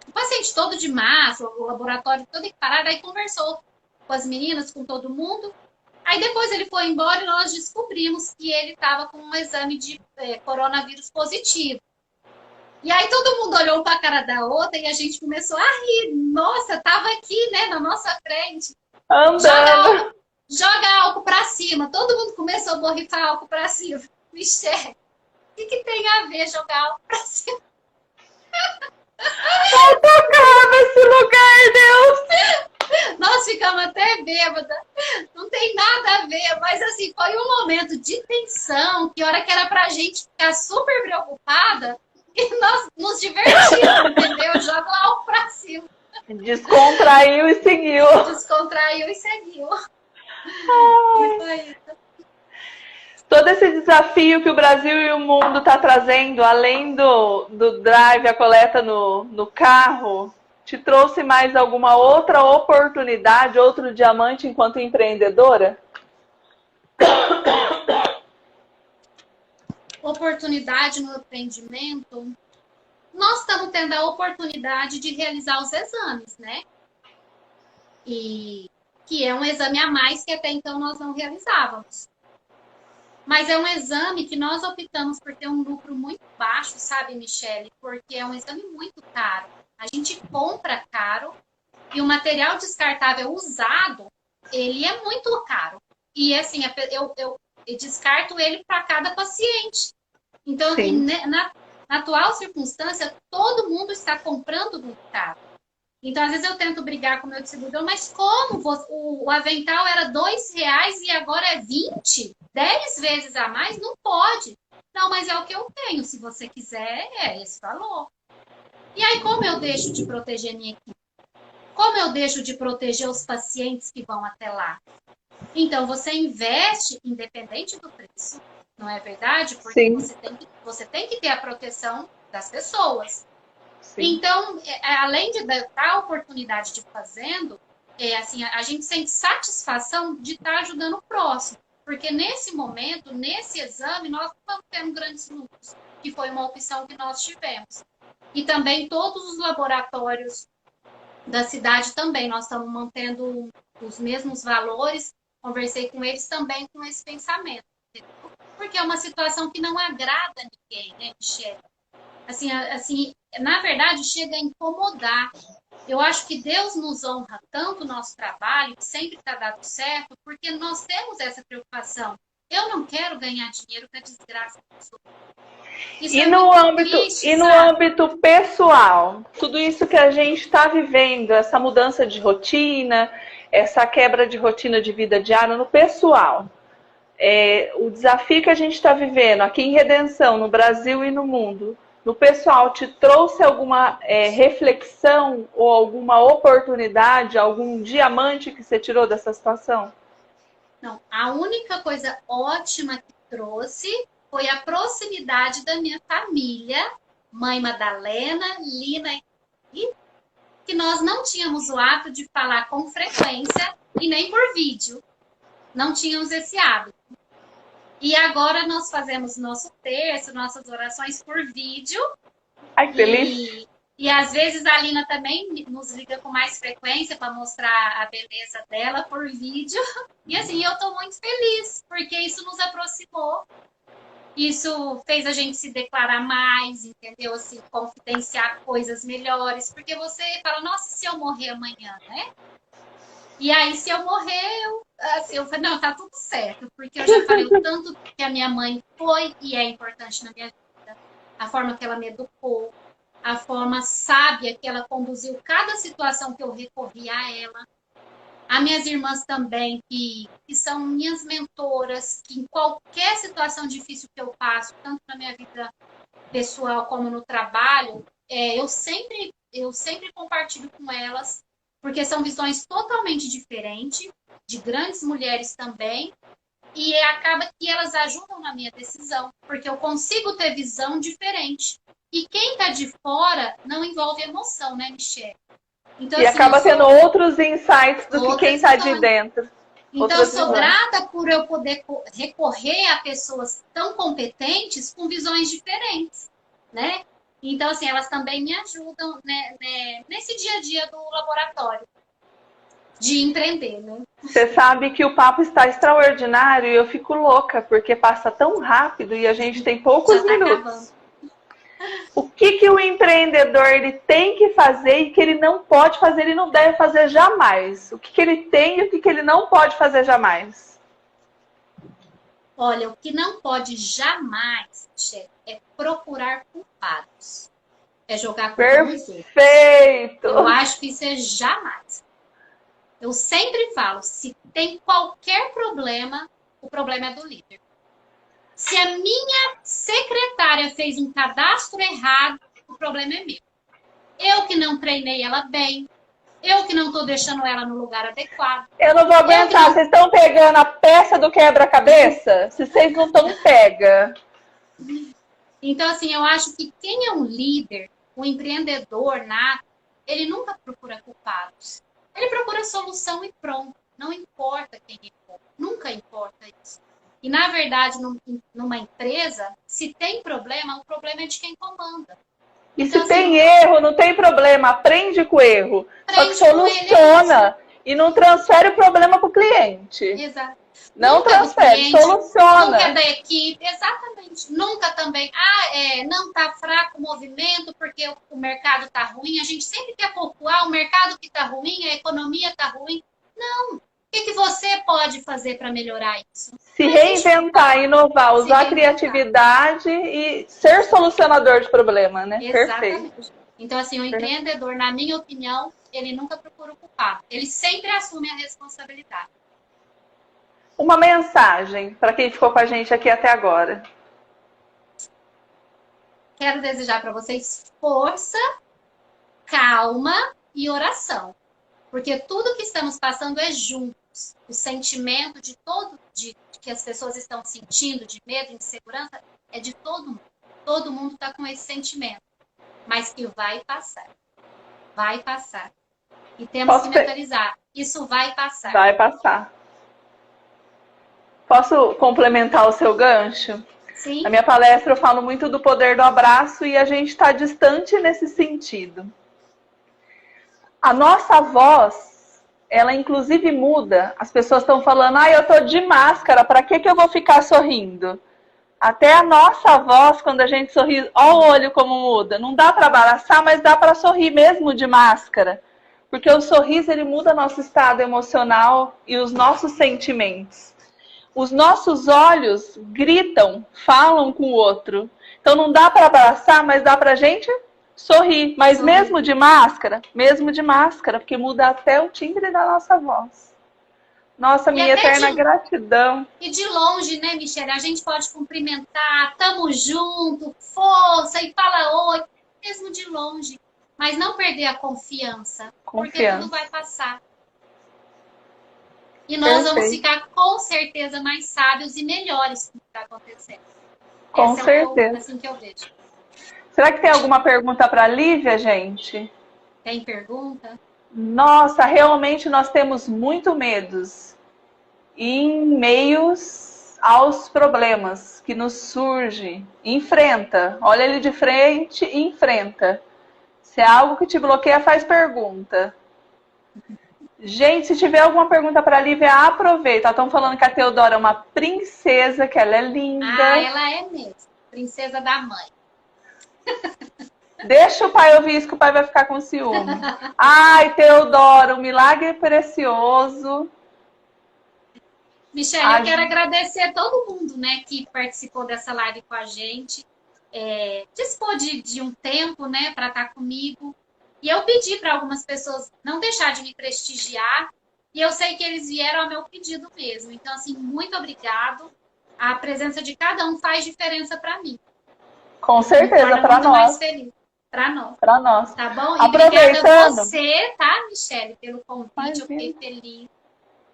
um paciente todo de massa, o laboratório todo parado, aí conversou com as meninas, com todo mundo. Aí depois ele foi embora e nós descobrimos que ele estava com um exame de coronavírus positivo. E aí todo mundo olhou para a cara da outra e a gente começou a rir. Nossa, tava aqui, né, na nossa frente. Andando. Joga álcool para cima. Todo mundo começou a borrifar álcool para cima. Michele, o que tem a ver jogar álcool para cima? Eu tocava esse lugar, Deus! Nós ficamos até bêbadas. Não tem nada a ver, mas assim, foi um momento de tensão, que hora que era pra gente ficar super preocupada, e nós nos divertimos, entendeu? Joga o álcool pra cima. Descontraiu e seguiu. Descontraiu e seguiu. E foi isso. Todo esse desafio que o Brasil e o mundo está trazendo, além do drive, a coleta no carro, te trouxe mais alguma outra oportunidade, outro diamante enquanto empreendedora? Oportunidade no empreendimento. Nós estamos tendo a oportunidade de realizar os exames, né? E que é um exame a mais que até então nós não realizávamos. Mas é um exame que nós optamos por ter um lucro muito baixo, sabe, Michele? Porque é um exame muito caro. A gente compra caro e o material descartável usado, ele é muito caro. E assim, eu descarto ele para cada paciente. Então, na atual circunstância, todo mundo está comprando muito caro. Então, às vezes eu tento brigar com o meu distribuidor, mas como o avental era R$2 e agora é 20? 10 vezes a mais? Não pode. Não, mas é o que eu tenho. Se você quiser, é esse valor. E aí, como eu deixo de proteger minha equipe? Como eu deixo de proteger os pacientes que vão até lá? Então, você investe independente do preço, não é verdade? Porque você tem que ter a proteção das pessoas. Sim. Então, além de dar a oportunidade de fazendo, assim, a gente sente satisfação de estar ajudando o próximo. Porque nesse momento, nesse exame, nós não estamos tendo grandes lucros, que foi uma opção que nós tivemos. E também todos os laboratórios da cidade também, nós estamos mantendo os mesmos valores. Conversei com eles também com esse pensamento. Entendeu? Porque é uma situação que não agrada ninguém, né, Michele? Assim, na verdade, chega a incomodar. Eu acho que Deus nos honra tanto o nosso trabalho, que sempre está dando certo, porque nós temos essa preocupação. Eu não quero ganhar dinheiro com a desgraça da pessoa. E no âmbito pessoal, tudo isso que a gente está vivendo, essa mudança de rotina, essa quebra de rotina de vida diária no pessoal, o desafio que a gente está vivendo aqui em Redenção, no Brasil e no mundo, no pessoal, te trouxe alguma reflexão ou alguma oportunidade, algum diamante que você tirou dessa situação? Não, a única coisa ótima que trouxe foi a proximidade da minha família, mãe Madalena, Lina, e que nós não tínhamos o hábito de falar com frequência e nem por vídeo. Não tínhamos esse hábito. E agora nós fazemos nosso terço, nossas orações por vídeo. Ai, que delícia! E às vezes a Lina também nos liga com mais frequência para mostrar a beleza dela por vídeo. E assim, eu estou muito feliz, porque isso nos aproximou. Isso fez a gente se declarar mais, entendeu? Assim, confidenciar coisas melhores. Porque você fala, nossa, se eu morrer amanhã, né? E aí, se eu morrer, eu falei, não, tá tudo certo. Porque eu já falei o tanto que a minha mãe foi e é importante na minha vida. A forma que ela me educou. A forma sábia que ela conduziu cada situação que eu recorri a ela. As minhas irmãs também, que são minhas mentoras, que em qualquer situação difícil que eu passo, tanto na minha vida pessoal como no trabalho, eu sempre compartilho com elas, porque são visões totalmente diferentes. de grandes mulheres também, e acaba que elas ajudam na minha decisão, porque eu consigo ter visão diferente. E quem está de fora não envolve emoção, né, Michele? Então, E assim, acaba tendo outros insights do que quem está de visões. dentro. Então, eu sou grata por eu poder recorrer a pessoas tão competentes com visões diferentes, né? Então, assim, elas também me ajudam, né, nesse dia a dia do laboratório, de empreender, né? Você sabe que o papo está extraordinário e eu fico louca, porque passa tão rápido e a gente tem poucos minutos. Acabando. O que o empreendedor ele tem que fazer e que ele não pode fazer, ele não deve fazer jamais? O que ele tem e o que ele não pode fazer jamais? Olha, o que não pode jamais, chefe, é procurar culpados. É jogar culpa nos outros. Perfeito! Eu acho que isso é jamais. Eu sempre falo, se tem qualquer problema, o problema é do líder. Se a minha secretária fez um cadastro errado, o problema é meu. Eu que não treinei ela bem, eu que não estou deixando ela no lugar adequado. Eu não vou aguentar. Vocês estão pegando a peça do quebra-cabeça? Se vocês não estão, pega. Então, assim, eu acho que quem é um líder, um empreendedor nato, ele nunca procura culpados. Ele procura solução e pronto. Não importa quem ele for. Nunca importa isso. E, na verdade, numa empresa, se tem problema, o problema é de quem comanda. E então, se tem erro, não tem problema. Aprende com o erro. Só que soluciona. E não transfere o problema para o cliente. Exato. Não Nunca transfere, cliente, soluciona. Nunca da equipe, exatamente. Nunca também, não está fraco o movimento porque o mercado está ruim. A gente sempre quer pontuar o mercado que está ruim, a economia está ruim. Não. O que você pode fazer para melhorar isso? Se reinventar, inovar, usar a criatividade e ser solucionador de problema, né? Exatamente. Perfeito. Então, assim, o empreendedor, na minha opinião, ele nunca procura o culpado. Ele sempre assume a responsabilidade. Uma mensagem para quem ficou com a gente aqui até agora. Quero desejar para vocês força, calma e oração. Porque tudo que estamos passando é juntos. O sentimento de que as pessoas estão sentindo, de medo, de insegurança, é de todo mundo. Todo mundo está com esse sentimento. Mas que vai passar. Vai passar. E temos que mentalizar. Isso vai passar. Vai passar. Posso complementar o seu gancho? Sim. Na minha palestra eu falo muito do poder do abraço e a gente está distante nesse sentido. A nossa voz, ela inclusive muda. As pessoas estão falando, eu tô de máscara, para que eu vou ficar sorrindo? Até a nossa voz, quando a gente sorri, olha o olho como muda. Não dá para abraçar, mas dá para sorrir mesmo de máscara. Porque o sorriso, ele muda nosso estado emocional e os nossos sentimentos. Os nossos olhos gritam, falam com o outro. Então não dá para abraçar, mas dá pra gente sorrir. Mas mesmo de máscara, porque muda até o timbre da nossa voz. Nossa, minha eterna gratidão. E de longe, né, Michele? A gente pode cumprimentar, tamo junto, força, e fala oi, mesmo de longe. Mas não perder a confiança. Porque tudo vai passar. E nós vamos ficar, com certeza, mais sábios e melhores com o que está acontecendo. Com certeza. Assim que eu vejo. Será que tem alguma pergunta para a Lívia, gente? Tem pergunta? Nossa, realmente nós temos muito medos em meios aos problemas que nos surgem. Enfrenta. Olha ele de frente e enfrenta. Se é algo que te bloqueia, faz pergunta. Gente, se tiver alguma pergunta para a Lívia, aproveita. Estão falando que a Teodora é uma princesa, que ela é linda. Ela é mesmo. Princesa da mãe. Deixa o pai ouvir isso, que o pai vai ficar com ciúme. Ai, Teodora, um milagre precioso. Michele, eu quero agradecer a todo mundo, né, que participou dessa live com a gente. Dispor de um tempo, né, para estar comigo. E eu pedi para algumas pessoas não deixar de me prestigiar. E eu sei que eles vieram ao meu pedido mesmo. Então, assim, muito obrigado. A presença de cada um faz diferença para mim. Com certeza, para nós. Mais feliz. Para nós. Para nós. Tá bom? E aproveitando. obrigada a você, tá, Michele, pelo convite. Eu fiquei feliz.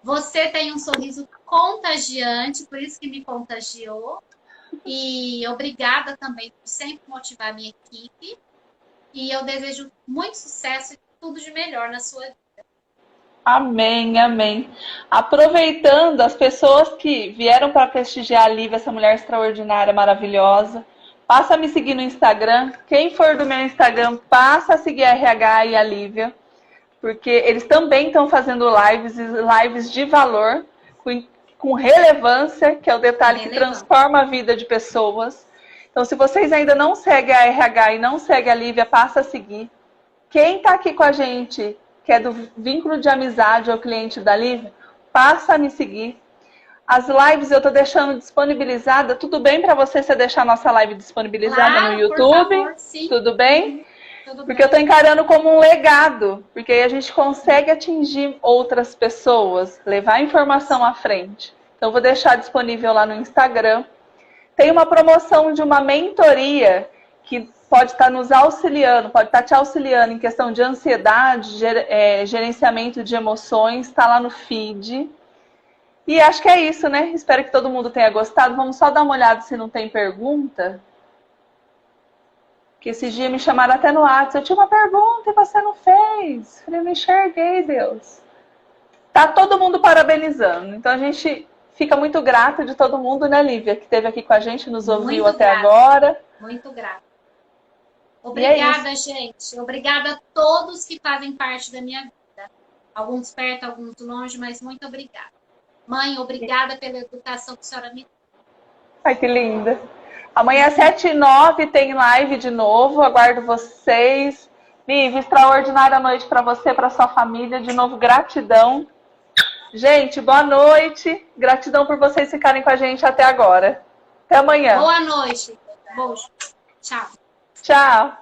Você tem um sorriso contagiante, por isso que me contagiou. E obrigada também por sempre motivar a minha equipe. E eu desejo muito sucesso e tudo de melhor na sua vida. Amém, amém. Aproveitando as pessoas que vieram para prestigiar a Lívia, essa mulher extraordinária, maravilhosa, passa a me seguir no Instagram. Quem for do meu Instagram, passa a seguir a RH e a Lívia, porque eles também estão fazendo lives de valor, com relevância, que é o detalhe que transforma a vida de pessoas. Então, se vocês ainda não seguem a RH e não seguem a Lívia, passa a seguir. Quem está aqui com a gente, que é do vínculo de amizade ou cliente da Lívia, passa a me seguir. As lives eu estou deixando disponibilizada. Tudo bem para você deixar a nossa live disponibilizada no YouTube? Por favor, sim. Tudo bem? Tudo Porque bem. eu estou encarando como um legado. Porque aí a gente consegue atingir outras pessoas, levar a informação à frente. Então eu vou deixar disponível lá no Instagram. Tem uma promoção de uma mentoria que pode estar nos auxiliando, pode estar te auxiliando em questão de ansiedade, gerenciamento de emoções, está lá no feed. E acho que é isso, né? Espero que todo mundo tenha gostado. Vamos só dar uma olhada se não tem pergunta. Que esses dias me chamaram até no WhatsApp. Eu tinha uma pergunta e você não fez. Falei, eu não enxerguei, Deus. Tá todo mundo parabenizando. Então a gente fica muito grata de todo mundo, né, Lívia? Que esteve aqui com a gente, nos ouviu Muito até grata. agora. Muito grata. Obrigada, gente. Obrigada a todos que fazem parte da minha vida. Alguns perto, alguns longe, mas muito obrigada. Mãe, obrigada pela educação que a senhora me deu. Ai, que linda. Amanhã às 7h09 tem live de novo. Aguardo vocês. Lívia, extraordinária noite para você, para sua família. De novo, gratidão. Gente, boa noite. Gratidão por vocês ficarem com a gente até agora. Até amanhã. Boa noite. Beijo. Tchau. Tchau.